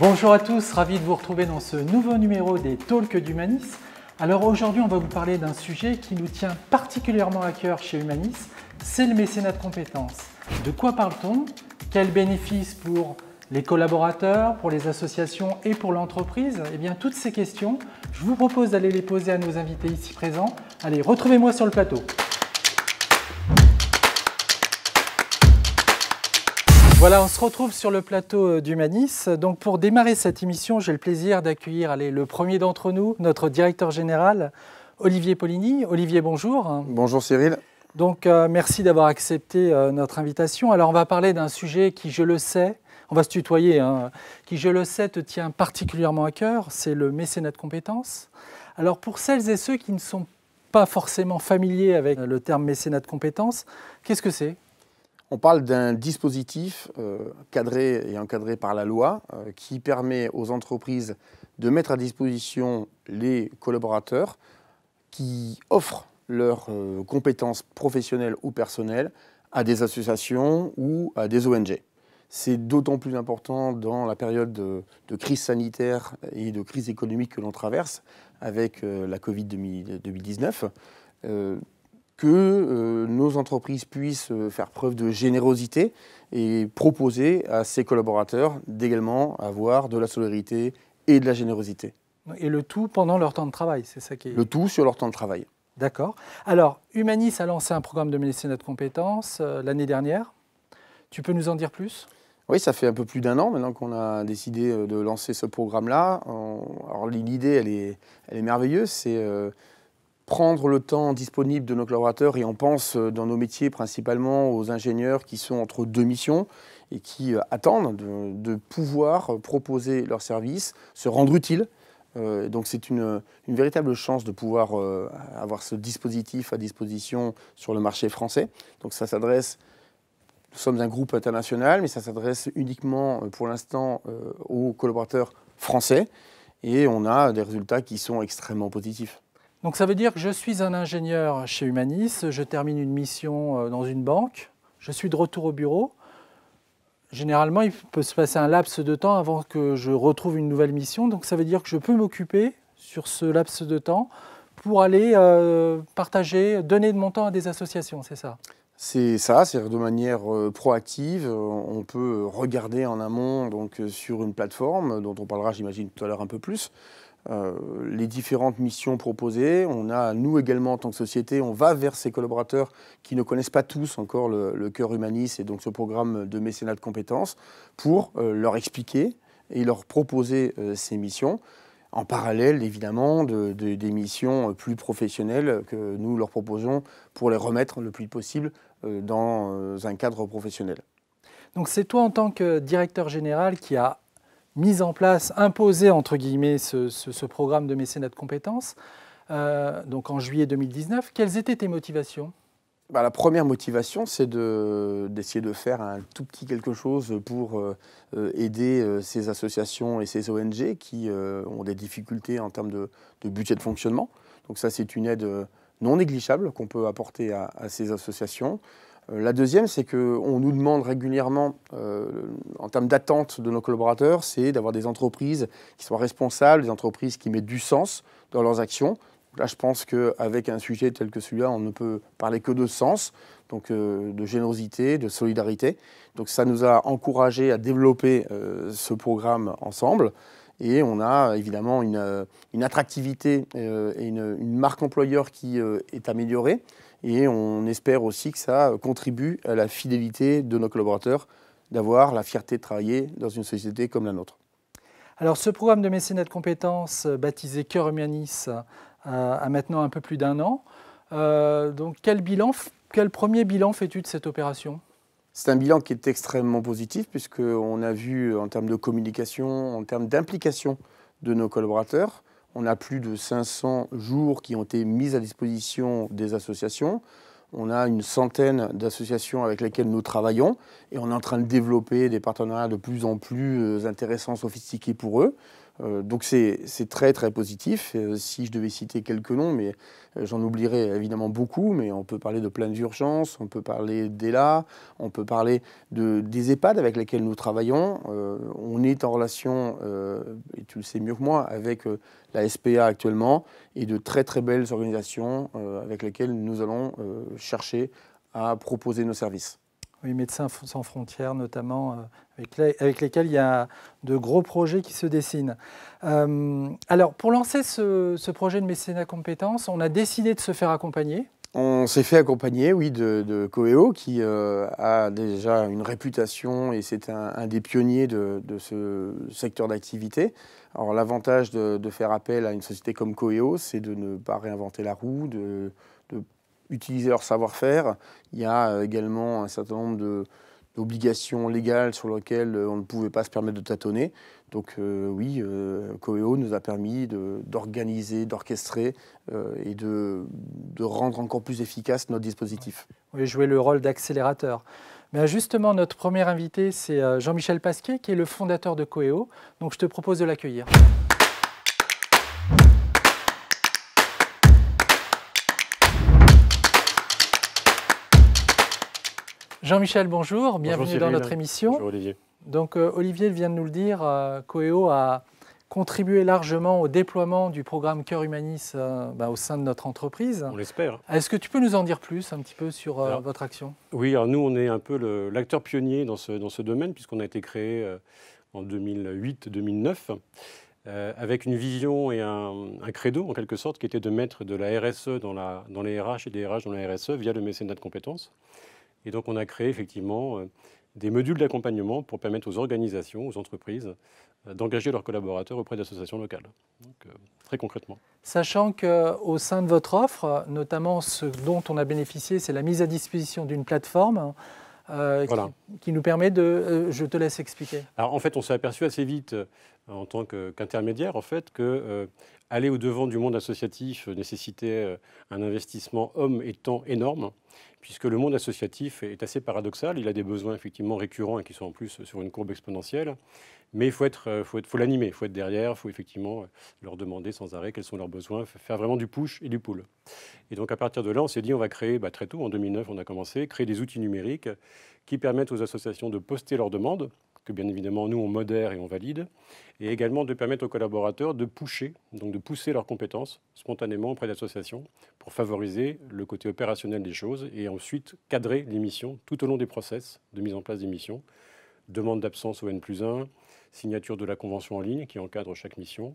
Bonjour à tous, ravi de vous retrouver dans ce nouveau numéro des Talks d'Humanis. Alors aujourd'hui, on va vous parler d'un sujet qui nous tient particulièrement à cœur chez Humanis, c'est le mécénat de compétences. De quoi parle-t-on? Quels bénéfices pour les collaborateurs, pour les associations et pour l'entreprise? Eh bien, toutes ces questions, je vous propose d'aller les poser à nos invités ici présents. Allez, retrouvez-moi sur le plateau. Voilà, on se retrouve sur le plateau d'Humanis. Donc pour démarrer cette émission, j'ai le plaisir d'accueillir le premier d'entre nous, notre directeur général, Olivier Poligny. Olivier, bonjour. Bonjour Cyril. Donc merci d'avoir accepté notre invitation. Alors on va parler d'un sujet qui, je le sais, on va se tutoyer, qui, je le sais, te tient particulièrement à cœur, c'est le mécénat de compétences. Alors pour celles et ceux qui ne sont pas forcément familiers avec le terme mécénat de compétences, qu'est-ce que c'est ? On parle d'un dispositif cadré et encadré par la loi qui permet aux entreprises de mettre à disposition les collaborateurs qui offrent leurs compétences professionnelles ou personnelles à des associations ou à des ONG. C'est d'autant plus important dans la période de crise sanitaire et de crise économique que l'on traverse avec la Covid 2019. Que nos entreprises puissent faire preuve de générosité et proposer à ses collaborateurs d'également avoir de la solidarité et de la générosité. Et le tout pendant leur temps de travail, c'est ça qui est... Le tout sur leur temps de travail. D'accord. Alors, Humanis a lancé un programme de mécénat de compétences l'année dernière. Tu peux nous en dire plus ? Oui, ça fait un peu plus d'un an maintenant qu'on a décidé de lancer ce programme-là. Alors l'idée, elle est merveilleuse, c'est... prendre le temps disponible de nos collaborateurs, et on pense dans nos métiers principalement aux ingénieurs qui sont entre deux missions et qui attendent de pouvoir proposer leurs services, se rendre utiles. Donc c'est une véritable chance de pouvoir avoir ce dispositif à disposition sur le marché français. Donc ça s'adresse, nous sommes un groupe international, mais ça s'adresse uniquement pour l'instant aux collaborateurs français, et on a des résultats qui sont extrêmement positifs. Donc ça veut dire que je suis un ingénieur chez Humanis, je termine une mission dans une banque, je suis de retour au bureau. Généralement, il peut se passer un laps de temps avant que je retrouve une nouvelle mission. Donc ça veut dire que je peux m'occuper sur ce laps de temps pour aller partager, donner de mon temps à des associations, c'est ça ? C'est ça, c'est de manière proactive. On peut regarder en amont donc, sur une plateforme dont on parlera, j'imagine, tout à l'heure un peu plus. Les différentes missions proposées. On a, nous également en tant que société, on va vers ces collaborateurs qui ne connaissent pas tous encore le cœur Humanis et donc ce programme de mécénat de compétences pour leur expliquer et leur proposer ces missions. En parallèle, évidemment, des missions plus professionnelles que nous leur proposons pour les remettre le plus possible dans un cadre professionnel. Donc c'est toi en tant que directeur général qui a mis en place, imposé entre guillemets ce programme de mécénat de compétences, donc en juillet 2019. Quelles étaient tes motivations ? La première motivation, c'est d'essayer de faire un tout petit quelque chose pour aider ces associations et ces ONG qui ont des difficultés en termes de budget de fonctionnement. Donc ça, c'est une aide non négligeable qu'on peut apporter à ces associations. La deuxième, c'est qu'on nous demande régulièrement, en termes d'attente de nos collaborateurs, c'est d'avoir des entreprises qui soient responsables, des entreprises qui mettent du sens dans leurs actions. Là, je pense qu'avec un sujet tel que celui-là, on ne peut parler que de sens, donc de générosité, de solidarité. Donc ça nous a encouragés à développer ce programme ensemble. Et on a évidemment une attractivité et une marque employeur qui est améliorée. Et on espère aussi que ça contribue à la fidélité de nos collaborateurs, d'avoir la fierté de travailler dans une société comme la nôtre. Alors ce programme de mécénat de compétences baptisé Cœur Humanis a maintenant un peu plus d'un an. Donc quel premier bilan fais-tu de cette opération ? C'est un bilan qui est extrêmement positif puisqu'on a vu en termes de communication, en termes d'implication de nos collaborateurs, on a plus de 500 jours qui ont été mis à disposition des associations. On a une centaine d'associations avec lesquelles nous travaillons et on est en train de développer des partenariats de plus en plus intéressants, sophistiqués pour eux. Donc c'est très très positif. Si je devais citer quelques noms, mais j'en oublierais évidemment beaucoup, mais on peut parler de Plan d'urgence, on peut parler d'ELA, on peut parler des EHPAD avec lesquels nous travaillons. On est en relation, et tu le sais mieux que moi, avec la SPA actuellement et de très très belles organisations avec lesquelles nous allons chercher à proposer nos services. Oui, Médecins sans frontières notamment, avec lesquels il y a de gros projets qui se dessinent. Alors, pour lancer ce projet de mécénat compétences, on a décidé de se faire accompagner. On s'est fait accompagner, oui, de Coeo, qui a déjà une réputation et c'est un des pionniers de ce secteur d'activité. Alors l'avantage de faire appel à une société comme Coeo, c'est de ne pas réinventer la roue, de utiliser leur savoir-faire. Il y a également un certain nombre d'obligations légales sur lesquelles on ne pouvait pas se permettre de tâtonner. Donc oui, Coeo nous a permis d'organiser, d'orchestrer et de rendre encore plus efficace notre dispositif. Oui, jouer le rôle d'accélérateur. Mais justement, notre premier invité, c'est Jean-Michel Pasquier, qui est le fondateur de Coeo. Donc je te propose de l'accueillir. Jean-Michel, bonjour, bienvenue dans notre émission. Bonjour Olivier. Donc Olivier vient de nous le dire, Coeo a contribué largement au déploiement du programme Cœur Humanis au sein de notre entreprise. On l'espère. Est-ce que tu peux nous en dire plus un petit peu sur votre action? Oui, alors nous on est un peu l'acteur pionnier dans ce domaine puisqu'on a été créé en 2008-2009 avec une vision et un credo en quelque sorte qui était de mettre de la RSE dans les RH et des RH dans la RSE via le mécénat de compétences. Et donc on a créé effectivement des modules d'accompagnement pour permettre aux organisations, aux entreprises, d'engager leurs collaborateurs auprès d'associations locales. Donc, très concrètement. Sachant qu'au sein de votre offre, notamment ce dont on a bénéficié, c'est la mise à disposition d'une plateforme Voilà. qui nous permet de... je te laisse expliquer. Alors en fait, on s'est aperçu assez vite, en tant qu'intermédiaire, en fait, que aller au-devant du monde associatif nécessitait un investissement homme et temps énorme, puisque le monde associatif est assez paradoxal. Il a des besoins effectivement récurrents et qui sont en plus sur une courbe exponentielle. Mais il faut l'animer, il faut être derrière, il faut effectivement leur demander sans arrêt quels sont leurs besoins, faire vraiment du push et du pull. Et donc à partir de là, on s'est dit on va créer, très tôt, en 2009, on a commencé, créer des outils numériques qui permettent aux associations de poster leurs demandes, que bien évidemment nous on modère et on valide, et également de permettre aux collaborateurs de pusher, donc de pousser leurs compétences spontanément auprès d'associations pour favoriser le côté opérationnel des choses et ensuite cadrer les missions tout au long des process de mise en place des missions. Demande d'absence au N+1, signature de la convention en ligne qui encadre chaque mission,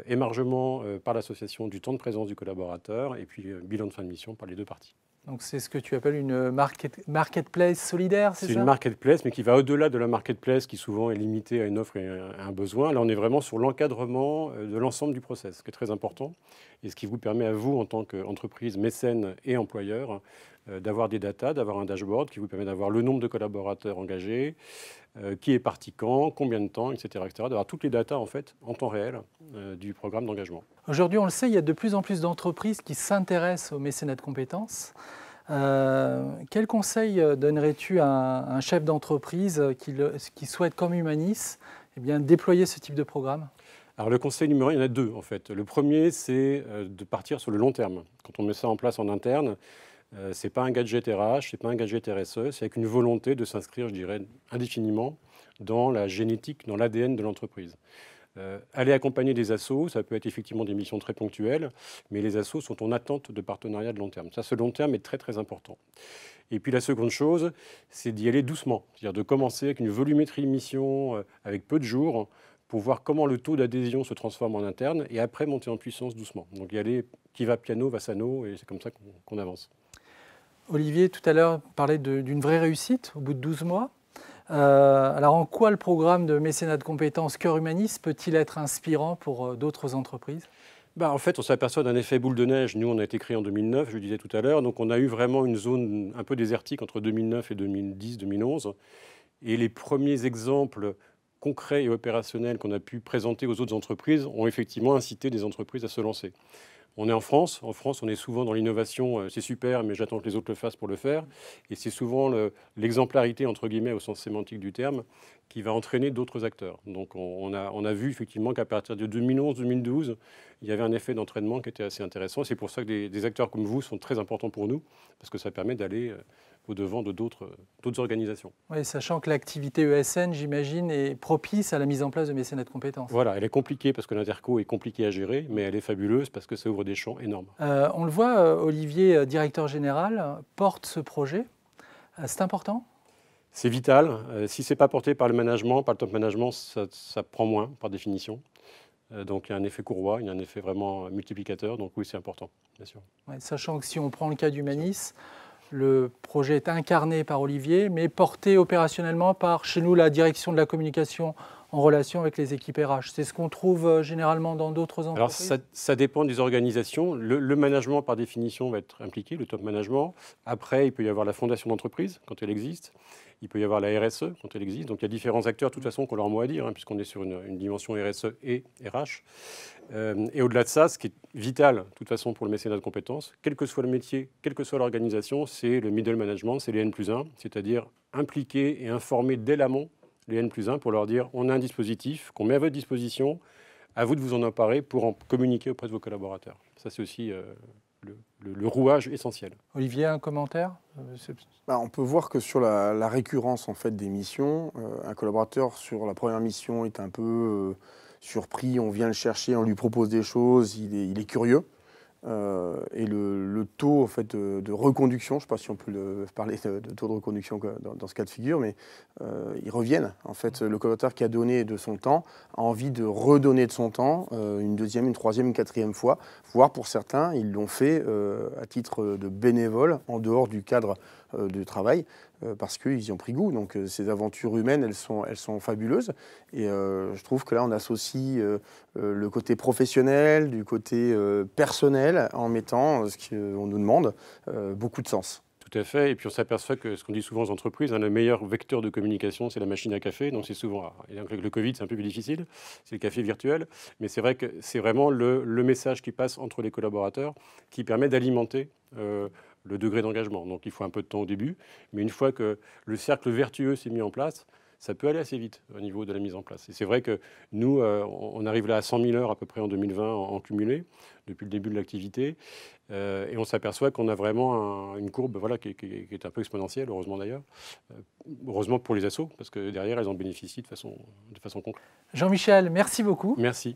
émargement par l'association du temps de présence du collaborateur et puis bilan de fin de mission par les deux parties. Donc c'est ce que tu appelles une marketplace solidaire, c'est ça? C'est une marketplace, mais qui va au-delà de la marketplace qui souvent est limitée à une offre et à un besoin. Là, on est vraiment sur l'encadrement de l'ensemble du process, ce qui est très important, et ce qui vous permet à vous, en tant qu'entreprise, mécène et employeur, d'avoir des datas, d'avoir un dashboard qui vous permet d'avoir le nombre de collaborateurs engagés, qui est parti quand, combien de temps, etc., d'avoir toutes les datas en fait en temps réel du programme d'engagement. Aujourd'hui, on le sait, il y a de plus en plus d'entreprises qui s'intéressent au mécénat de compétences. Quel conseil donnerais-tu à un chef d'entreprise qui souhaite, comme Humanis, déployer ce type de programme? Alors le conseil numéro 1, il y en a deux en fait. Le premier, c'est de partir sur le long terme. Quand on met ça en place en interne, ce n'est pas un gadget RH, ce n'est pas un gadget RSE, c'est avec une volonté de s'inscrire, je dirais, indéfiniment dans la génétique, dans l'ADN de l'entreprise. Aller accompagner des assos, ça peut être effectivement des missions très ponctuelles, mais les assos sont en attente de partenariats de long terme. Ça, ce long terme est très très important. Et puis la seconde chose, c'est d'y aller doucement, c'est-à-dire de commencer avec une volumétrie de mission, avec peu de jours, pour voir comment le taux d'adhésion se transforme en interne, et après monter en puissance doucement. Donc y aller, qui va piano va sano, et c'est comme ça qu'on avance. Olivier, tout à l'heure, parlait d'une vraie réussite au bout de 12 mois. Alors, en quoi le programme de mécénat de compétences Cœur Humanis peut-il être inspirant pour d'autres entreprises? En fait, on s'aperçoit d'un effet boule de neige. Nous, on a été créé en 2009, je le disais tout à l'heure. Donc, on a eu vraiment une zone un peu désertique entre 2009 et 2010-2011. Et les premiers exemples concrets et opérationnels qu'on a pu présenter aux autres entreprises ont effectivement incité des entreprises à se lancer. On est en France. En France, on est souvent dans l'innovation. C'est super, mais j'attends que les autres le fassent pour le faire. Et c'est souvent l'exemplarité, entre guillemets, au sens sémantique du terme, qui va entraîner d'autres acteurs. Donc on a vu effectivement qu'à partir de 2011-2012, il y avait un effet d'entraînement qui était assez intéressant. C'est pour ça que des acteurs comme vous sont très importants pour nous, parce que ça permet d'aller au-devant de d'autres organisations. Oui, sachant que l'activité ESN, j'imagine, est propice à la mise en place de mécénat de compétences. Voilà, elle est compliquée parce que l'interco est compliquée à gérer, mais elle est fabuleuse parce que ça ouvre des champs énormes. On le voit, Olivier, directeur général, porte ce projet. C'est important ? C'est vital. Si ce n'est pas porté par le management, par le top management, ça prend moins, par définition. Donc il y a un effet courroie, il y a un effet vraiment multiplicateur. Donc oui, c'est important, bien sûr. Ouais, sachant que si on prend le cas d'Humanis, le projet est incarné par Olivier, mais porté opérationnellement par, chez nous, la direction de la communication en relation avec les équipes RH. C'est ce qu'on trouve généralement dans d'autres entreprises ? Alors ça dépend des organisations. Le management, par définition, va être impliqué, le top management. Après, il peut y avoir la fondation d'entreprise, quand elle existe. Il peut y avoir la RSE, quand elle existe. Donc il y a différents acteurs, de toute façon, qui ont leur mot à dire, puisqu'on est sur une dimension RSE et RH. Et au-delà de ça, ce qui est vital, de toute façon, pour le mécénat de compétences, quel que soit le métier, quelle que soit l'organisation, c'est le middle management, c'est les N+1, c'est-à-dire impliquer et informer dès l'amont les N+1 pour leur dire on a un dispositif qu'on met à votre disposition, à vous de vous en emparer pour en communiquer auprès de vos collaborateurs. Ça, c'est aussi le rouage essentiel. Olivier, un commentaire ? On peut voir que sur la récurrence en fait, des missions, un collaborateur sur la première mission est un peu surpris, on vient le chercher, on lui propose des choses, il est curieux. Et le taux en fait, de reconduction, je ne sais pas si on peut parler de taux de reconduction dans ce cas de figure, mais ils reviennent. En fait, le collaborateur qui a donné de son temps a envie de redonner de son temps une deuxième, une troisième, une quatrième fois, voire pour certains, ils l'ont fait à titre de bénévole en dehors du cadre de travail. Parce qu'ils y ont pris goût. Donc ces aventures humaines, elles sont fabuleuses. Et je trouve que là, on associe le côté professionnel, du côté personnel, en mettant ce qu'on nous demande, beaucoup de sens. Tout à fait. Et puis on s'aperçoit que ce qu'on dit souvent aux entreprises, le meilleur vecteur de communication, c'est la machine à café. Donc c'est souvent, et avec le Covid, c'est un peu plus difficile, c'est le café virtuel. Mais c'est vrai que c'est vraiment le message qui passe entre les collaborateurs qui permet d'alimenter le degré d'engagement. Donc il faut un peu de temps au début, mais une fois que le cercle vertueux s'est mis en place, ça peut aller assez vite au niveau de la mise en place. Et c'est vrai que nous, on arrive là à 100 000 heures à peu près en 2020 en cumulé, depuis le début de l'activité, et on s'aperçoit qu'on a vraiment une courbe qui est un peu exponentielle, heureusement d'ailleurs. Heureusement pour les assos, parce que derrière, elles en bénéficient de façon concrète. Jean-Michel, merci beaucoup. Merci.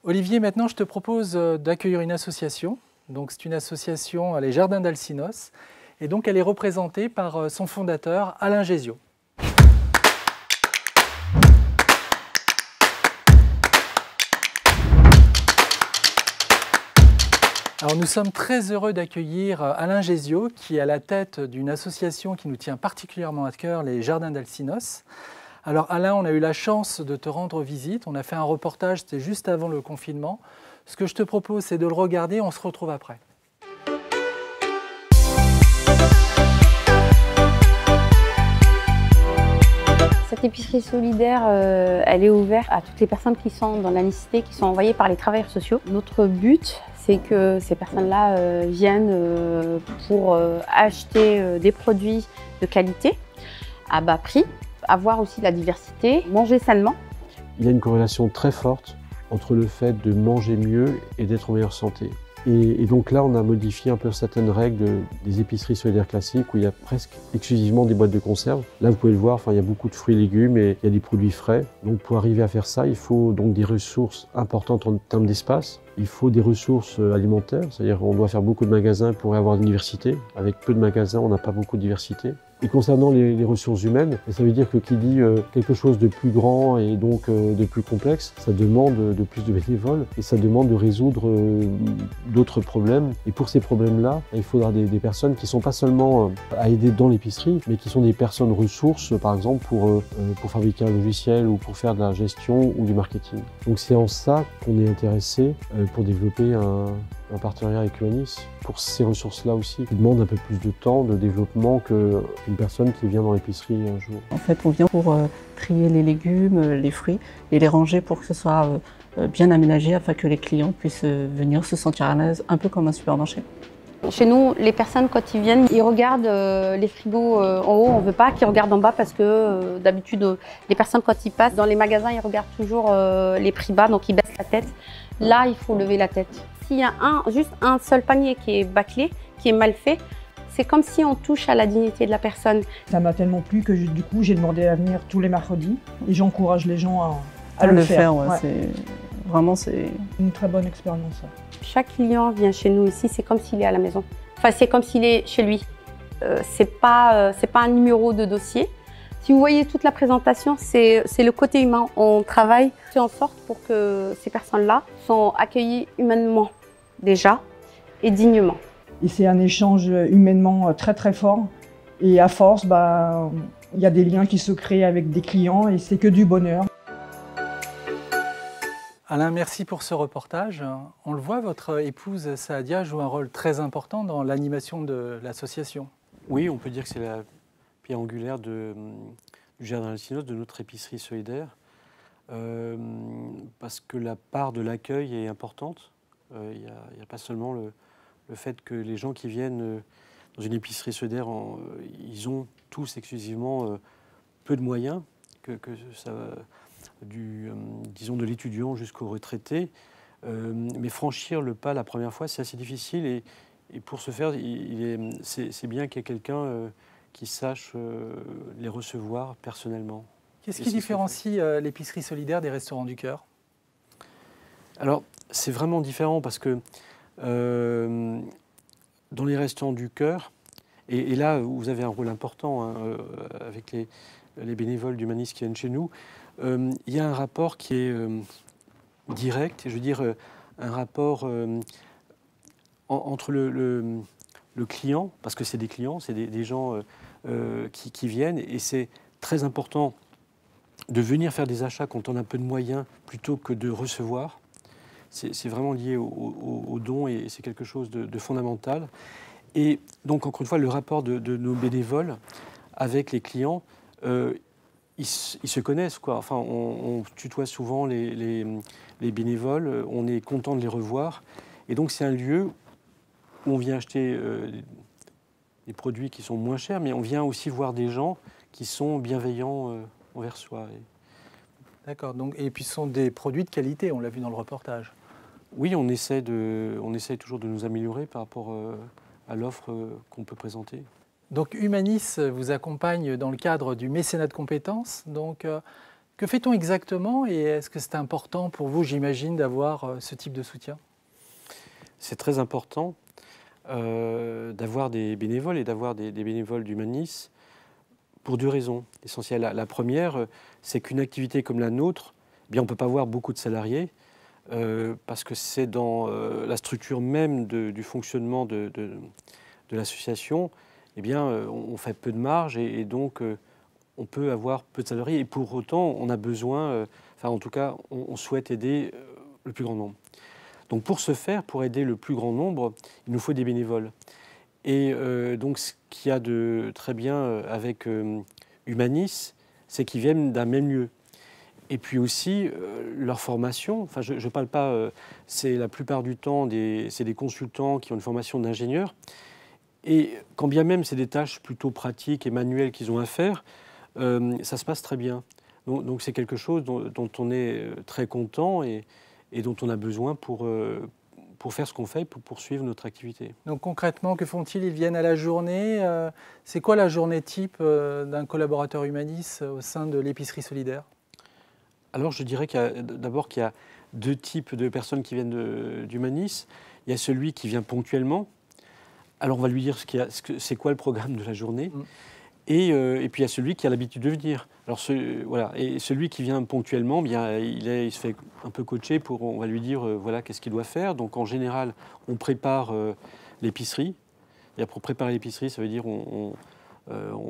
Olivier, maintenant je te propose d'accueillir une association. Donc, c'est une association, les Jardins d'Alcinos, et donc elle est représentée par son fondateur, Alain Géziot. Alors, nous sommes très heureux d'accueillir Alain Géziot, qui est à la tête d'une association qui nous tient particulièrement à cœur, les Jardins d'Alcinos. Alors Alain, on a eu la chance de te rendre visite, on a fait un reportage, c'était juste avant le confinement. Ce que je te propose, c'est de le regarder, on se retrouve après. Cette épicerie solidaire, elle est ouverte à toutes les personnes qui sont dans la nécessité, qui sont envoyées par les travailleurs sociaux. Notre but, c'est que ces personnes-là viennent pour acheter des produits de qualité à bas prix, avoir aussi de la diversité, manger sainement. Il y a une corrélation très forte entre le fait de manger mieux et d'être en meilleure santé. Et donc là, on a modifié un peu certaines règles des épiceries solidaires classiques où il y a presque exclusivement des boîtes de conserve. Là, vous pouvez le voir, il y a beaucoup de fruits et légumes et il y a des produits frais. Donc pour arriver à faire ça, il faut donc des ressources importantes en termes d'espace. Il faut des ressources alimentaires, c'est-à-dire qu'on doit faire beaucoup de magasins pour avoir une diversité. Avec peu de magasins, on n'a pas beaucoup de diversité. Et concernant les ressources humaines, ça veut dire que qui dit quelque chose de plus grand et donc de plus complexe, ça demande de plus de bénévoles et ça demande de résoudre d'autres problèmes. Et pour ces problèmes-là, il faudra des personnes qui ne sont pas seulement à aider dans l'épicerie, mais qui sont des personnes ressources, par exemple pour fabriquer un logiciel ou pour faire de la gestion ou du marketing. Donc c'est en ça qu'on est intéressé pour développer un partenariat avec Humanis pour ces ressources-là aussi, qui demandent un peu plus de temps de développement qu'une personne qui vient dans l'épicerie un jour. En fait, on vient pour trier les légumes, les fruits et les ranger pour que ce soit bien aménagé afin que les clients puissent venir se sentir à l'aise, un peu comme un supermarché. Chez nous, les personnes, quand ils viennent, ils regardent les frigos en haut. On ne veut pas qu'ils regardent en bas parce que d'habitude, les personnes, quand ils passent dans les magasins, ils regardent toujours les prix bas, donc ils baissent la tête. Là, il faut lever la tête. S'il y a juste un seul panier qui est bâclé, qui est mal fait, c'est comme si on touche à la dignité de la personne. Ça m'a tellement plu que du coup, j'ai demandé à venir tous les mercredis et j'encourage les gens à le faire. Ouais. Vraiment, c'est une très bonne expérience. Chaque client vient chez nous ici, c'est comme s'il est à la maison. Enfin, c'est comme s'il est chez lui. C'est pas un numéro de dossier. Si vous voyez toute la présentation, c'est le côté humain. On travaille, fait en sorte pour que ces personnes-là soient accueillies humainement déjà et dignement. Et c'est un échange humainement très très fort. Et à force, il y a des liens qui se créent avec des clients et c'est que du bonheur. Alain, merci pour ce reportage. On le voit, votre épouse Saadia joue un rôle très important dans l'animation de l'association. Oui, on peut dire que c'est la pierre angulaire du Jardin Alcinoos, de notre épicerie solidaire, parce que la part de l'accueil est importante. Il n'y a pas seulement le fait que les gens qui viennent dans une épicerie solidaire, ils ont tous exclusivement peu de moyens, que ça disons de l'étudiant jusqu'au retraité. Mais franchir le pas la première fois, c'est assez difficile. Et pour ce faire, c'est bien qu'il y ait quelqu'un qui sache les recevoir personnellement. Qu'est-ce qui différencie l'épicerie solidaire des restaurants du cœur? Alors, c'est vraiment différent parce que dans les restaurants du cœur, et là, vous avez un rôle important avec les bénévoles d'Humanis qui viennent chez nous, il y a un rapport qui est direct, je veux dire un rapport entre le client, parce que c'est des clients, c'est des gens qui viennent, et c'est très important de venir faire des achats quand on a peu de moyens plutôt que de recevoir. C'est vraiment lié au don et c'est quelque chose de fondamental. Et donc, encore une fois, le rapport de nos bénévoles avec les clients, ils se connaissent, quoi. Enfin, on tutoie souvent les bénévoles, on est content de les revoir. Et donc, c'est un lieu où on vient acheter des produits qui sont moins chers, mais on vient aussi voir des gens qui sont bienveillants envers soi. D'accord. Et puis, ce sont des produits de qualité, on l'a vu dans le reportage. Oui, on essaie toujours de nous améliorer par rapport à l'offre qu'on peut présenter. Donc Humanis vous accompagne dans le cadre du mécénat de compétences. Donc que fait-on exactement et est-ce que c'est important pour vous, j'imagine, d'avoir ce type de soutien? C'est très important d'avoir des bénévoles et d'avoir des bénévoles d'Humanis pour deux raisons essentielles. La première, c'est qu'une activité comme la nôtre, on ne peut pas avoir beaucoup de salariés parce que c'est dans la structure même du fonctionnement de l'association. On fait peu de marge et donc on peut avoir peu de salariés. Et pour autant, on a besoin, en tout cas, on souhaite aider le plus grand nombre. Donc pour ce faire, pour aider le plus grand nombre, il nous faut des bénévoles. Et donc ce qu'il y a de très bien avec Humanis, c'est qu'ils viennent d'un même lieu. Et puis aussi, leur formation, je ne parle pas, c'est la plupart du temps, c'est des consultants qui ont une formation d'ingénieur. Et quand bien même c'est des tâches plutôt pratiques et manuelles qu'ils ont à faire, ça se passe très bien. Donc c'est quelque chose dont on est très content et dont on a besoin pour faire ce qu'on fait, pour poursuivre notre activité. Donc concrètement, que font-ils? Ils viennent à la journée. C'est quoi la journée type d'un collaborateur Humanis au sein de l'épicerie solidaire? Alors je dirais d'abord qu'il y a deux types de personnes qui viennent d'Humanis. Il y a celui qui vient ponctuellement. Alors on va lui dire c'est quoi le programme de la journée. Et puis il y a celui qui a l'habitude de venir. Alors voilà. Et celui qui vient ponctuellement, il se fait un peu coacher on va lui dire voilà qu'est-ce qu'il doit faire. Donc en général, on prépare l'épicerie. Et pour préparer l'épicerie, ça veut dire on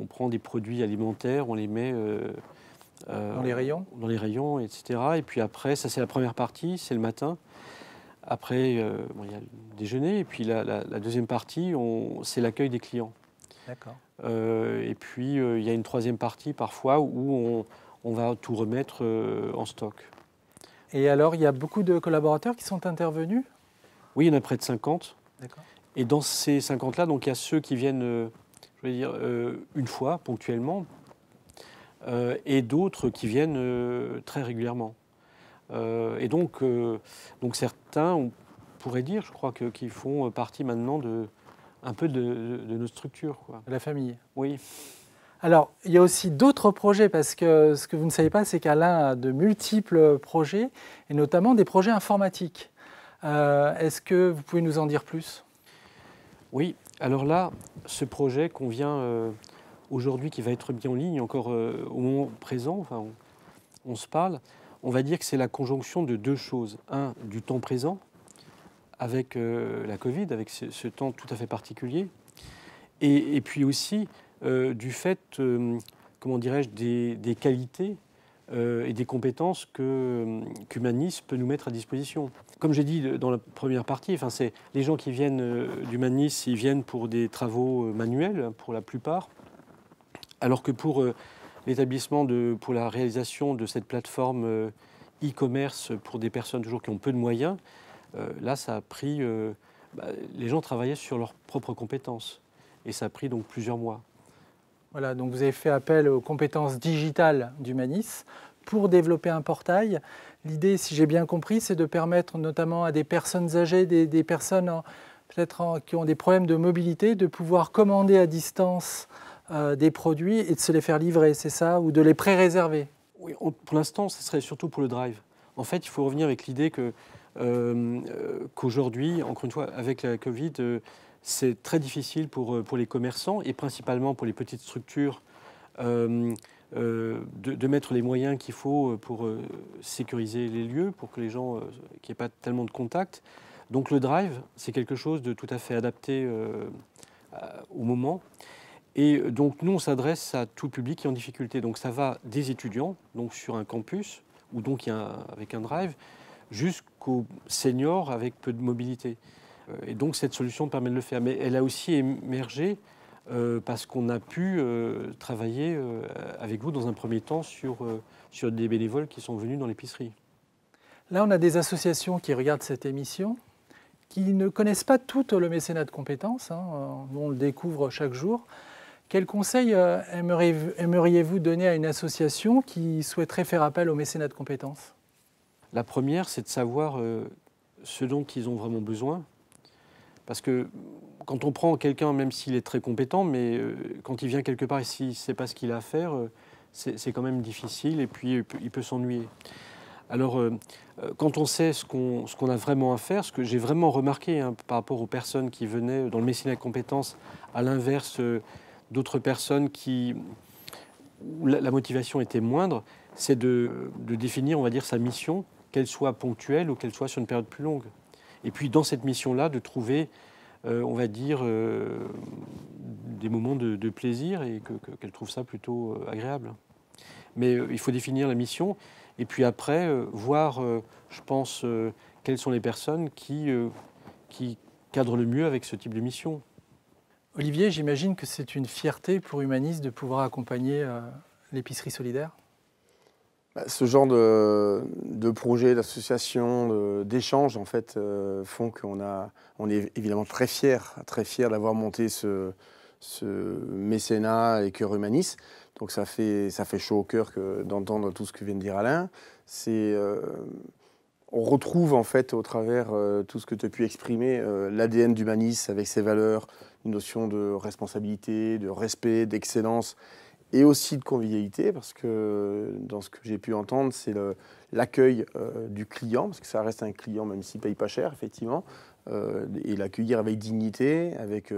prend des produits alimentaires, on les met dans les rayons. Dans les rayons, etc. Et puis après, ça c'est la première partie, c'est le matin. Après, il y a le déjeuner. Et puis la deuxième partie, c'est l'accueil des clients. D'accord. Et puis, il y a une troisième partie parfois où on va tout remettre en stock. Et alors, il y a beaucoup de collaborateurs qui sont intervenus? Oui, il y en a près de 50. D'accord. Et dans ces 50-là, donc il y a ceux qui viennent, je veux dire, une fois, ponctuellement, et d'autres qui viennent très régulièrement. Et donc certains, on pourrait dire, je crois, qu'ils font partie maintenant un peu de nos structures, quoi. De la famille. Oui. Alors, il y a aussi d'autres projets, parce que ce que vous ne savez pas, c'est qu'Alain a de multiples projets, et notamment des projets informatiques. Est-ce que vous pouvez nous en dire plus? Oui, alors là, ce projet qu'on vient aujourd'hui, qui va être mis en ligne encore au moment présent, enfin, on se parle, on va dire que c'est la conjonction de deux choses. Un, du temps présent, avec la Covid, avec ce temps tout à fait particulier, et puis aussi du fait, comment dirais-je, des qualités et des compétences qu'Humanis peut nous mettre à disposition. Comme j'ai dit dans la première partie, enfin, c'est les gens qui viennent d'Humanis, ils viennent pour des travaux manuels, pour la plupart, alors que pour l'établissement, pour la réalisation de cette plateforme e-commerce pour des personnes toujours qui ont peu de moyens, là, ça a pris... les gens travaillaient sur leurs propres compétences, et ça a pris donc plusieurs mois. Voilà, donc vous avez fait appel aux compétences digitales d'Humanis pour développer un portail. L'idée, si j'ai bien compris, c'est de permettre notamment à des personnes âgées, des personnes peut-être qui ont des problèmes de mobilité, de pouvoir commander à distance des produits et de se les faire livrer, c'est ça? Ou de les pré-réserver? Oui, pour l'instant, ce serait surtout pour le drive. En fait, il faut revenir avec l'idée qu'aujourd'hui, encore une fois, avec la Covid, c'est très difficile pour les commerçants et principalement pour les petites structures de mettre les moyens qu'il faut pour sécuriser les lieux, pour que les gens, qu'il n'y ait pas tellement de contact. Donc le drive, c'est quelque chose de tout à fait adapté au moment. Et donc nous, on s'adresse à tout public qui est en difficulté. Donc ça va des étudiants, donc sur un campus, ou donc avec un drive, jusqu'aux seniors avec peu de mobilité. Et donc cette solution permet de le faire. Mais elle a aussi émergé parce qu'on a pu travailler avec vous dans un premier temps sur des bénévoles qui sont venus dans l'épicerie. Là, on a des associations qui regardent cette émission, qui ne connaissent pas tout le mécénat de compétences. Nous, on le découvre chaque jour. Quel conseil aimeriez-vous donner à une association qui souhaiterait faire appel au mécénat de compétences? La première, c'est de savoir ce dont ils ont vraiment besoin. Parce que quand on prend quelqu'un, même s'il est très compétent, mais quand il vient quelque part et s'il ne sait pas ce qu'il a à faire, c'est quand même difficile et puis il peut s'ennuyer. Alors, quand on sait ce qu'on a vraiment à faire, ce que j'ai vraiment remarqué par rapport aux personnes qui venaient dans le mécénat de compétences, à l'inverse d'autres personnes où la motivation était moindre, c'est de définir, on va dire, sa mission, qu'elle soit ponctuelle ou qu'elle soit sur une période plus longue. Et puis dans cette mission-là, de trouver, on va dire, des moments de plaisir et qu'elle trouve ça plutôt agréable. Mais il faut définir la mission et puis après voir, je pense, quelles sont les personnes qui cadrent le mieux avec ce type de mission. Olivier, j'imagine que c'est une fierté pour Humanis de pouvoir accompagner l'épicerie solidaire. Ce genre de projet, d'association, d'échange, en fait, font on est évidemment très fiers d'avoir monté ce mécénat et Cœur Humanis. Donc ça fait chaud au cœur d'entendre tout ce que vient de dire Alain. On retrouve en fait au travers tout ce que tu as pu exprimer, l'ADN d'Humanis avec ses valeurs, une notion de responsabilité, de respect, d'excellence, et aussi de convivialité, parce que dans ce que j'ai pu entendre, c'est l'accueil du client, parce que ça reste un client même s'il ne paye pas cher, effectivement, et l'accueillir avec dignité, avec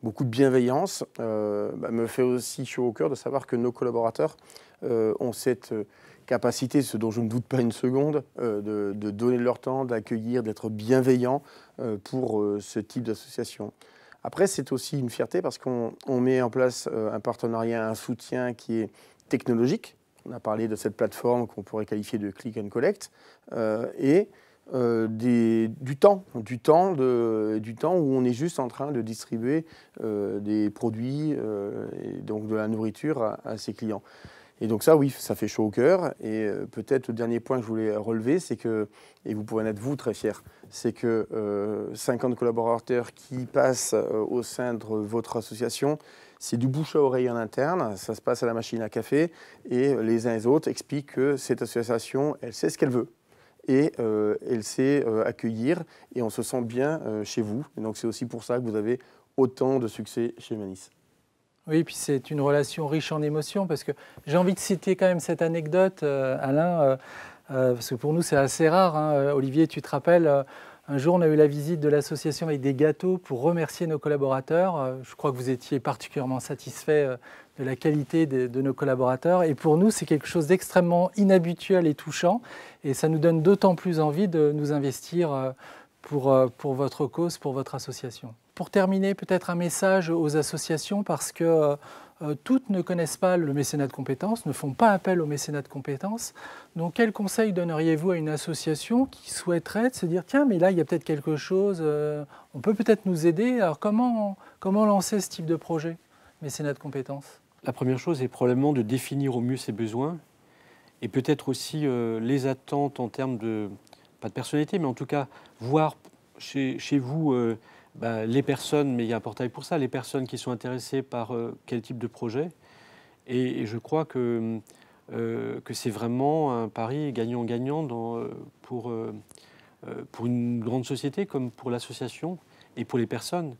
beaucoup de bienveillance, me fait aussi chaud au cœur de savoir que nos collaborateurs ont cette capacité, ce dont je ne doute pas une seconde, de donner leur temps, d'accueillir, d'être bienveillants pour ce type d'association. Après, c'est aussi une fierté parce qu'on met en place un partenariat, un soutien qui est technologique. On a parlé de cette plateforme qu'on pourrait qualifier de click and collect et du temps où on est juste en train de distribuer des produits et donc de la nourriture à ses clients. Et donc ça, oui, ça fait chaud au cœur. Et peut-être le dernier point que je voulais relever, c'est que, et vous pouvez en être vous très fiers, c'est que 50 collaborateurs qui passent au sein de votre association, c'est du bouche à oreille en interne, ça se passe à la machine à café, et les uns et les autres expliquent que cette association, elle sait ce qu'elle veut. Et elle sait accueillir, et on se sent bien chez vous. Et donc c'est aussi pour ça que vous avez autant de succès chez Humanis. Oui, puis c'est une relation riche en émotions, parce que j'ai envie de citer quand même cette anecdote, Alain, parce que pour nous c'est assez rare. Hein. Olivier, tu te rappelles, un jour on a eu la visite de l'association avec des gâteaux pour remercier nos collaborateurs. Je crois que vous étiez particulièrement satisfait de la qualité de nos collaborateurs. Et pour nous, c'est quelque chose d'extrêmement inhabituel et touchant. Et ça nous donne d'autant plus envie de nous investir pour votre cause, pour votre association. Pour terminer, peut-être un message aux associations, parce que toutes ne connaissent pas le mécénat de compétences, ne font pas appel au mécénat de compétences. Donc quel conseil donneriez-vous à une association qui souhaiterait se dire « Tiens, mais là, il y a peut-être quelque chose, on peut peut-être nous aider ». Alors comment lancer ce type de projet, mécénat de compétences? La première chose est probablement de définir au mieux ses besoins et peut-être aussi les attentes en termes de, pas de personnalité, mais en tout cas, voir chez vous les personnes, mais il y a un portail pour ça, les personnes qui sont intéressées par quel type de projet. Et je crois que c'est vraiment un pari gagnant-gagnant pour une grande société comme pour l'association et pour les personnes.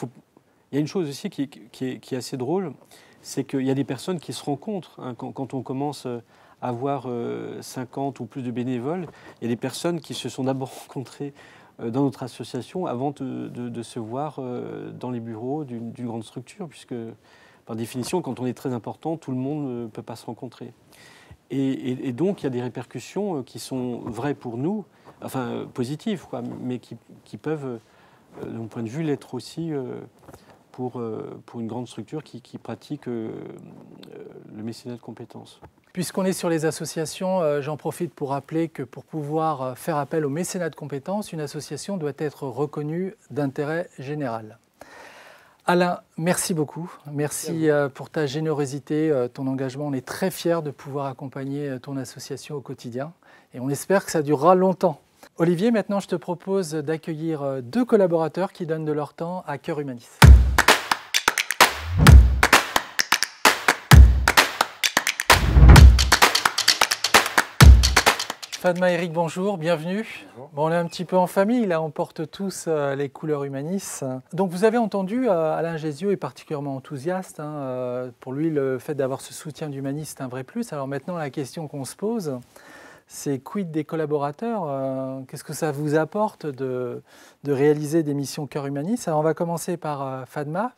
Il y a une chose aussi qui est assez drôle, c'est qu'il y a des personnes qui se rencontrent. Hein, quand on commence à avoir 50 ou plus de bénévoles, il y a des personnes qui se sont d'abord rencontrées dans notre association avant de se voir dans les bureaux d'une grande structure, puisque par définition, quand on est très important, tout le monde ne peut pas se rencontrer. Et donc, il y a des répercussions qui sont vraies pour nous, enfin positives, quoi, mais qui peuvent, de mon point de vue, l'être aussi pour une grande structure qui pratique le mécénat de compétences. Puisqu'on est sur les associations, j'en profite pour rappeler que pour pouvoir faire appel au mécénat de compétences, une association doit être reconnue d'intérêt général. Alain, merci beaucoup. Merci pour ta générosité, ton engagement. On est très fiers de pouvoir accompagner ton association au quotidien et on espère que ça durera longtemps. Olivier, maintenant je te propose d'accueillir 2 collaborateurs qui donnent de leur temps à Cœur Humanis. Fadma, Eric, bonjour, bienvenue. Bonjour. Bon, on est un petit peu en famille, là on porte tous les couleurs Humanis. Donc vous avez entendu, Alain Géziot est particulièrement enthousiaste. Hein, pour lui, le fait d'avoir ce soutien d'Humanis, c'est un vrai plus. Alors maintenant, la question qu'on se pose, c'est quid des collaborateurs? Qu'est-ce que ça vous apporte de réaliser des missions Cœur Humanis? Alors on va commencer par Fadma.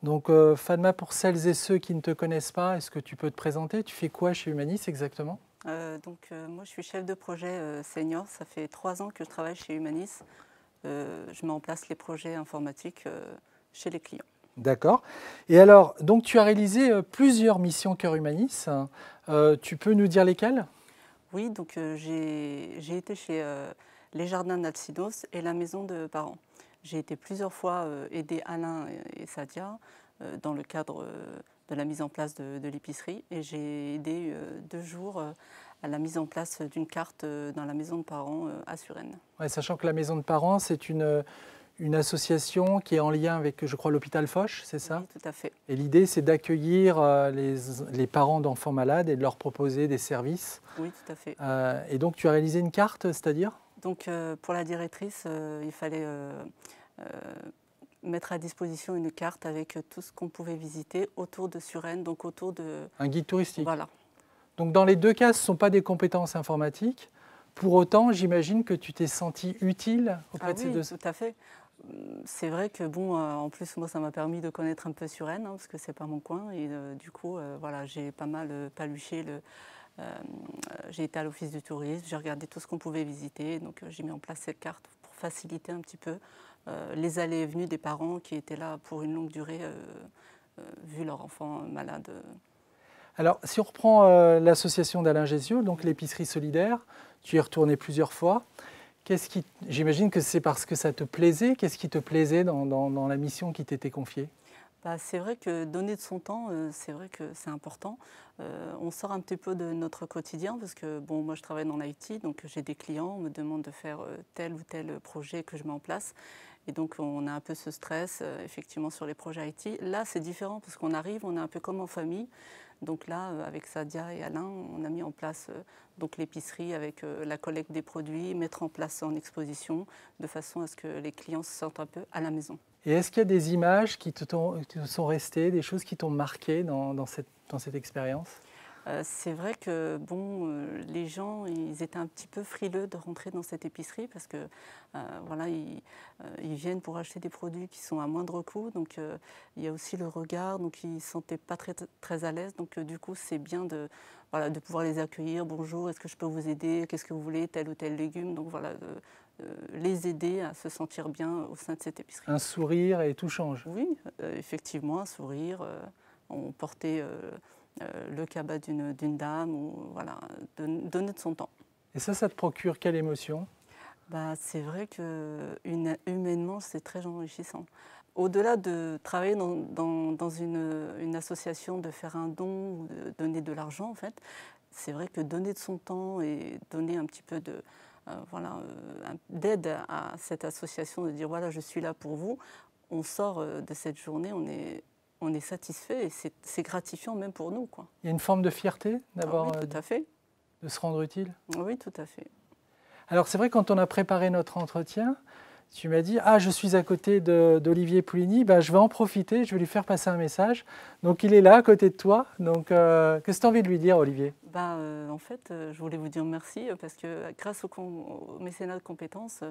Donc Fadma, pour celles et ceux qui ne te connaissent pas, est-ce que tu peux te présenter? Tu fais quoi chez Humanis exactement? Moi, je suis chef de projet senior. Ça fait 3 ans que je travaille chez Humanis. Je mets en place les projets informatiques chez les clients. D'accord. Et alors, donc tu as réalisé plusieurs missions Cœur Humanis. Tu peux nous dire lesquelles? Oui, donc j'ai été chez les jardins d'Alcinos et la maison de parents. J'ai été plusieurs fois aider Alain et Sadia dans le cadre de la mise en place de l'épicerie, et j'ai aidé 2 jours à la mise en place d'une carte dans la maison de parents à Suresnes. Ouais, sachant que la maison de parents, c'est une association qui est en lien avec, je crois, l'hôpital Foch, c'est ça? Oui, tout à fait. Et l'idée, c'est d'accueillir les parents d'enfants malades et de leur proposer des services. Oui, tout à fait. Et donc, tu as réalisé une carte, c'est-à-dire? Donc, pour la directrice, il fallait mettre à disposition une carte avec tout ce qu'on pouvait visiter autour de Suresnes, donc autour de... Un guide touristique. Voilà. Donc dans les 2 cas, ce ne sont pas des compétences informatiques. Pour autant, j'imagine que tu t'es senti utile auprès de ces 2... Oui, tout à fait. C'est vrai que, en plus, moi, ça m'a permis de connaître un peu Suresnes, parce que ce n'est pas mon coin. Et du coup, voilà, j'ai pas mal paluché. J'ai été à l'office du tourisme, j'ai regardé tout ce qu'on pouvait visiter. Donc j'ai mis en place cette carte pour faciliter un petit peu les allées et venues des parents qui étaient là pour une longue durée, vu leur enfant malade. Alors, si on reprend l'association d'Alain Géziot, donc l'épicerie solidaire, tu y es retourné plusieurs fois. J'imagine que c'est parce que ça te plaisait. Qu'est-ce qui te plaisait dans la mission qui t'était confiée? C'est vrai que donner de son temps, c'est vrai que c'est important. On sort un petit peu de notre quotidien parce que bon, moi je travaille dans l'IT, donc j'ai des clients, on me demande de faire tel ou tel projet que je mets en place. Et donc on a un peu ce stress effectivement sur les projets IT. Là c'est différent parce qu'on arrive, on est un peu comme en famille. Donc là, avec Sadia et Alain, on a mis en place donc l'épicerie avec la collecte des produits, mettre en place en exposition, de façon à ce que les clients se sentent un peu à la maison. Et est-ce qu'il y a des images qui te sont restées, des choses qui t'ont marqué dans cette expérience? C'est vrai que bon, les gens, ils étaient un petit peu frileux de rentrer dans cette épicerie parce que voilà, ils viennent pour acheter des produits qui sont à moindre coût. Donc il y a aussi le regard, donc ils ne se sentaient pas très à l'aise. Donc du coup, c'est bien de pouvoir les accueillir. Bonjour, est-ce que je peux vous aider? Qu'est-ce que vous voulez? Tel ou tel légume. Donc voilà, les aider à se sentir bien au sein de cette épicerie. Un sourire et tout change. Oui, effectivement, un sourire. On portait le cabas d'une dame, ou voilà, donner de son temps. Et ça te procure quelle émotion? C'est vrai que humainement, c'est très enrichissant. Au-delà de travailler dans une association, de faire un don ou de donner de l'argent, en fait, c'est vrai que donner de son temps et donner un petit peu d'aide à cette association, de dire voilà, je suis là pour vous, on sort de cette journée, on est satisfait et c'est gratifiant même pour nous, quoi. Il y a une forme de fierté d'avoir, oui, tout à fait. de se rendre utile? Oui, tout à fait. Alors c'est vrai, quand on a préparé notre entretien, tu m'as dit « Ah, je suis à côté d'Olivier Poulini, je vais en profiter, je vais lui faire passer un message. » Donc il est là, à côté de toi. Donc qu'est-ce que tu as envie de lui dire, Olivier? En fait, je voulais vous dire merci parce que grâce au mécénat de compétences,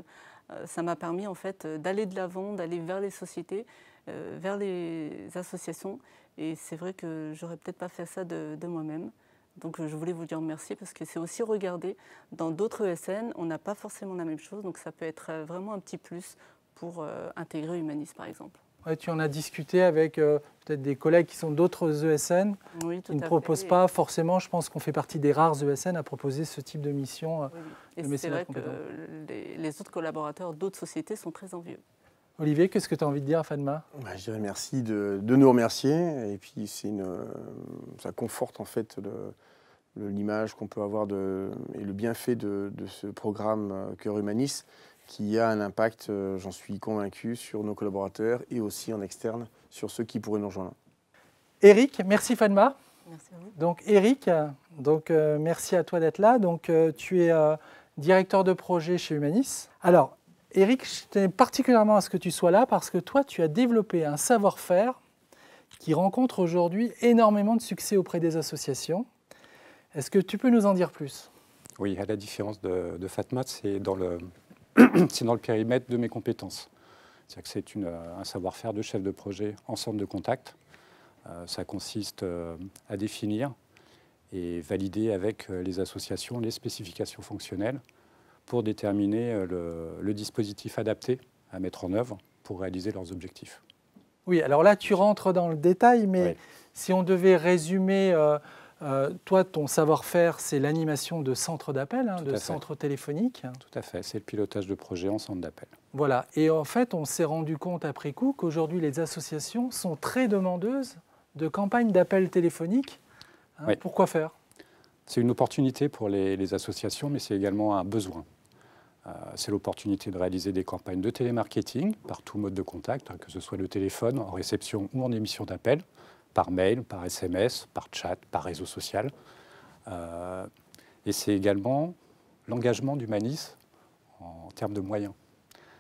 ça m'a permis en fait d'aller de l'avant, d'aller vers les sociétés, vers les associations. Et c'est vrai que j'aurais peut-être pas fait ça de moi-même. Donc je voulais vous dire merci parce que c'est aussi regarder dans d'autres ESN, on n'a pas forcément la même chose, donc ça peut être vraiment un petit plus pour intégrer Humanis par exemple. Ouais, tu en as discuté avec peut-être des collègues qui sont d'autres ESN, oui, qui ne proposent pas forcément, je pense qu'on fait partie des rares ESN à proposer ce type de mission. Oui. Et c'est vrai que les autres collaborateurs d'autres sociétés sont très envieux. Olivier, qu'est-ce que tu as envie de dire à Fatma? Je dirais merci de nous remercier, et puis ça conforte en fait l'image qu'on peut avoir et le bienfait de ce programme Cœur Humanis, qui a un impact, j'en suis convaincu, sur nos collaborateurs et aussi en externe sur ceux qui pourraient nous rejoindre. Eric, merci Fatma. Merci à vous. Donc Eric, merci à toi d'être là. Donc tu es directeur de projet chez Humanis. Alors Eric, je tenais particulièrement à ce que tu sois là parce que toi, tu as développé un savoir-faire qui rencontre aujourd'hui énormément de succès auprès des associations. Est-ce que tu peux nous en dire plus? Oui, à la différence de Fatma, c'est dans le périmètre de mes compétences. C'est-à-dire que c'est un savoir-faire de chef de projet en centre de contact. Ça consiste à définir et valider avec les associations les spécifications fonctionnelles pour déterminer le dispositif adapté à mettre en œuvre pour réaliser leurs objectifs. Oui, alors là, tu rentres dans le détail, mais si on devait résumer, toi, ton savoir-faire, c'est l'animation de centres d'appel, de centres téléphoniques. Tout à fait, c'est le pilotage de projet en centre d'appel. Voilà, et en fait, on s'est rendu compte après coup qu'aujourd'hui, les associations sont très demandeuses de campagnes d'appel téléphoniques. Pourquoi faire? C'est une opportunité pour les associations, mais c'est également un besoin. C'est l'opportunité de réaliser des campagnes de télémarketing par tout mode de contact, que ce soit le téléphone, en réception ou en émission d'appel, par mail, par SMS, par chat, par réseau social. Et c'est également l'engagement d'Humanis en termes de moyens.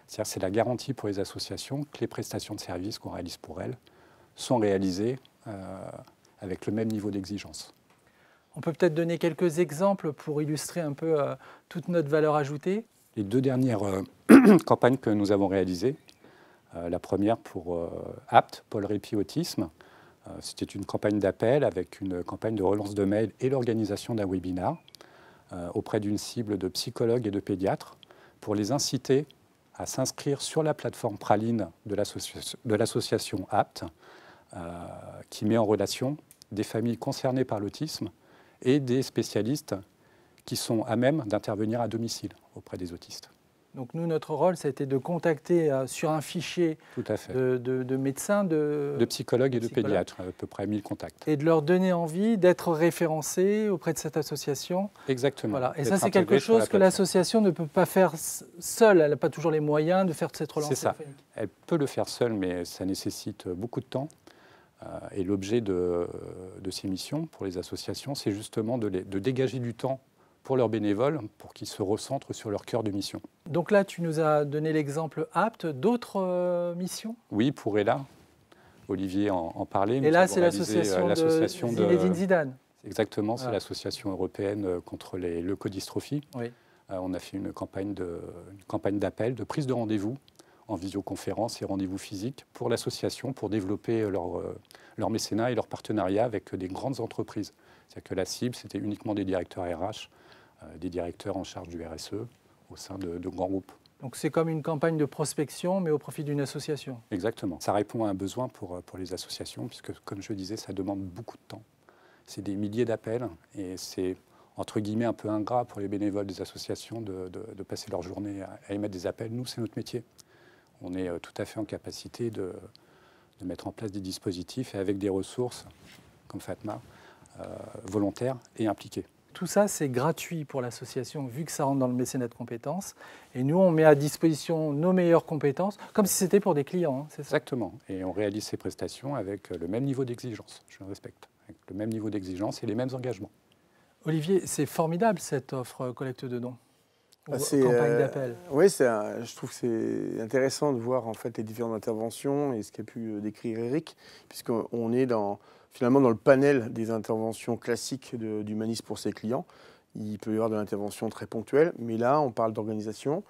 C'est-à-dire que c'est la garantie pour les associations que les prestations de services qu'on réalise pour elles sont réalisées avec le même niveau d'exigence. On peut peut-être donner quelques exemples pour illustrer un peu toute notre valeur ajoutée. Les deux dernières campagnes que nous avons réalisées, la première pour APT, Pôle Répit Autisme, c'était une campagne d'appel avec une campagne de relance de mail et l'organisation d'un webinar auprès d'une cible de psychologues et de pédiatres pour les inciter à s'inscrire sur la plateforme Praline de l'association APT, qui met en relation des familles concernées par l'autisme et des spécialistes qui sont à même d'intervenir à domicile auprès des autistes. Donc nous, notre rôle, ça a été de contacter sur un fichier Tout à fait. de médecins, de psychologues et de pédiatres, à peu près 1000 contacts. Et de leur donner envie d'être référencés auprès de cette association. Exactement. Voilà. Et ça, c'est quelque chose que l'association ne peut pas faire seule. Elle n'a pas toujours les moyens de faire cette relance téléphonique. C'est ça. Elle peut le faire seule, mais ça nécessite beaucoup de temps. Et l'objet de ces missions pour les associations, c'est justement de dégager du temps pour leurs bénévoles, pour qu'ils se recentrent sur leur cœur de mission. Donc là, tu nous as donné l'exemple APT, d'autres missions? Oui, pour ELA, Olivier en parlait. Et là, c'est l'association de Zinedine Zidane. Exactement, c'est l'association européenne contre les leucodystrophies. Oui. On a fait une campagne d'appel, de prise de rendez-vous en visioconférence et rendez-vous physique pour l'association, pour développer leur mécénat et leur partenariat avec des grandes entreprises. C'est-à-dire que la cible, c'était uniquement des directeurs RH, des directeurs en charge du RSE au sein de grands groupes. Donc c'est comme une campagne de prospection, mais au profit d'une association. Exactement. Ça répond à un besoin pour les associations, puisque, comme je le disais, ça demande beaucoup de temps. C'est des milliers d'appels, et c'est, entre guillemets, un peu ingrat pour les bénévoles des associations de passer leur journée à émettre des appels. Nous, c'est notre métier. On est tout à fait en capacité de mettre en place des dispositifs et avec des ressources, comme Fatma, volontaires et impliqués. Tout ça, c'est gratuit pour l'association, vu que ça rentre dans le mécénat de compétences. Et nous, on met à disposition nos meilleures compétences, comme si c'était pour des clients. Hein, c'est ça ? Exactement. Et on réalise ces prestations avec le même niveau d'exigence, je le respecte, avec le même niveau d'exigence et les mêmes engagements. Olivier, c'est formidable cette offre collecte de dons, campagne d'appel. Oui, je trouve que c'est intéressant de voir en fait les différentes interventions et ce qu'a pu décrire Eric, puisqu'on est finalement dans le panel des interventions classiques d'Humanis pour ses clients. Il peut y avoir de l'intervention très ponctuelle, mais là, on parle d'organisation.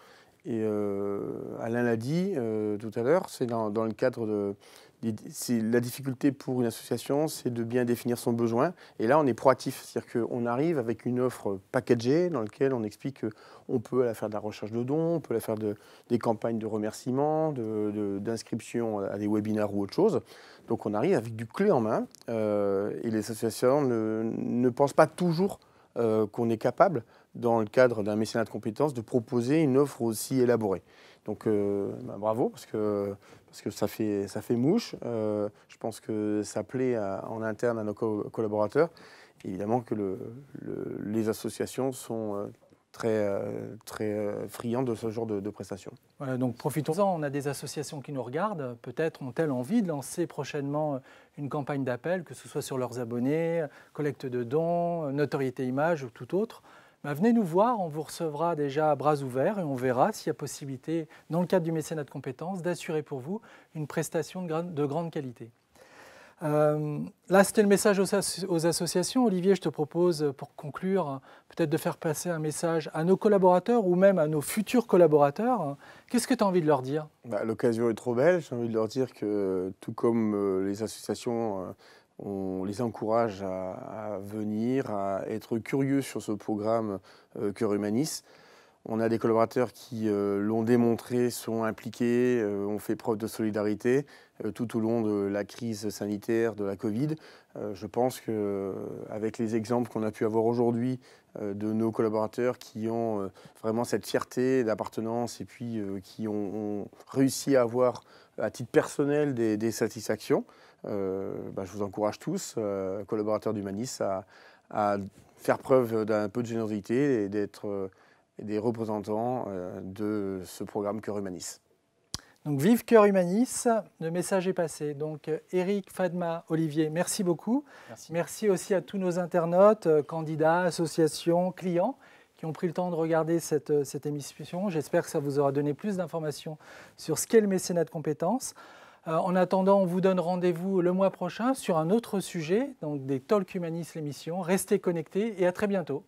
Et Alain l'a dit tout à l'heure, c'est dans le cadre la difficulté pour une association, c'est de bien définir son besoin. Et là, on est proactif, c'est-à-dire qu'on arrive avec une offre packagée dans laquelle on explique qu'on peut aller faire de la recherche de dons, on peut aller faire des campagnes de remerciements, d'inscription à des webinaires ou autre chose. Donc on arrive avec du clé en main et les associations ne pensent pas toujours qu'on est capable, dans le cadre d'un mécénat de compétences, de proposer une offre aussi élaborée. Donc bravo, parce que ça fait mouche. Je pense que ça plaît en interne à nos collaborateurs. Évidemment que les associations sont très friandes de ce genre de prestations. Voilà, donc profitons-en, on a des associations qui nous regardent, peut-être ont-elles envie de lancer prochainement une campagne d'appel, que ce soit sur leurs abonnés, collecte de dons, notoriété image ou tout autre. Venez nous voir, on vous recevra déjà à bras ouverts et on verra s'il y a possibilité, dans le cadre du mécénat de compétences, d'assurer pour vous une prestation de grande qualité. Là, c'était le message aux associations. Olivier, je te propose, pour conclure, peut-être de faire passer un message à nos collaborateurs ou même à nos futurs collaborateurs. Qu'est-ce que tu as envie de leur dire ? L'occasion est trop belle. J'ai envie de leur dire que, tout comme les associations, on les encourage à venir, à être curieux sur ce programme Cœur Humanis. On a des collaborateurs qui l'ont démontré, sont impliqués, ont fait preuve de solidarité tout au long de la crise sanitaire, de la Covid. Je pense qu'avec les exemples qu'on a pu avoir aujourd'hui de nos collaborateurs qui ont vraiment cette fierté d'appartenance et puis qui ont réussi à avoir à titre personnel des satisfactions, je vous encourage tous, collaborateurs d'Humanis, à faire preuve d'un peu de générosité et d'être des représentants de ce programme Cœur Humanis. Donc vive Cœur Humanis, le message est passé. Donc Eric, Fatma, Olivier, merci beaucoup. Merci aussi à tous nos internautes, candidats, associations, clients qui ont pris le temps de regarder cette émission. J'espère que ça vous aura donné plus d'informations sur ce qu'est le mécénat de compétences. En attendant, on vous donne rendez-vous le mois prochain sur un autre sujet, donc des Talks Humanis, l'émission. Restez connectés et à très bientôt.